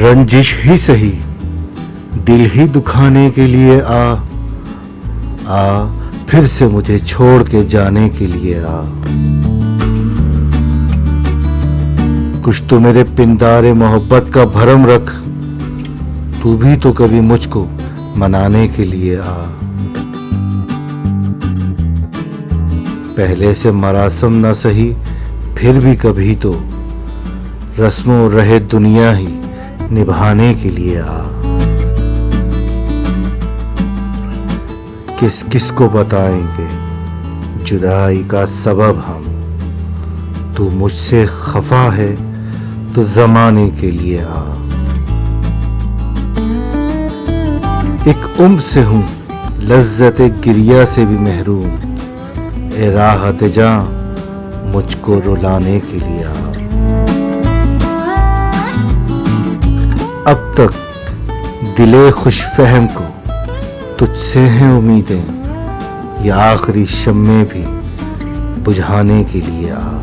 रंजिश ही सही, दिल ही दुखाने के लिए आ फिर से मुझे छोड़ के जाने के लिए आ। कुछ तो मेरे पिंदारे मोहब्बत का भरम रख, तू भी तो कभी मुझको मनाने के लिए आ। पहले से मरासम न सही, फिर भी कभी तो रस्मों रहे दुनिया ही निभाने के लिए आ। किस किस को बताएंगे जुदाई का सबब हम, तू मुझसे खफा है तो जमाने के लिए आ। एक उम्र से हूं लज्जत गिरिया से भी महरूम, ए राहत जां मुझको रुलाने के लिए आ। अब तक दिले खुश फहम को तुझसे हैं उम्मीदें, ये आखिरी शम्मे भी बुझाने के लिए आ।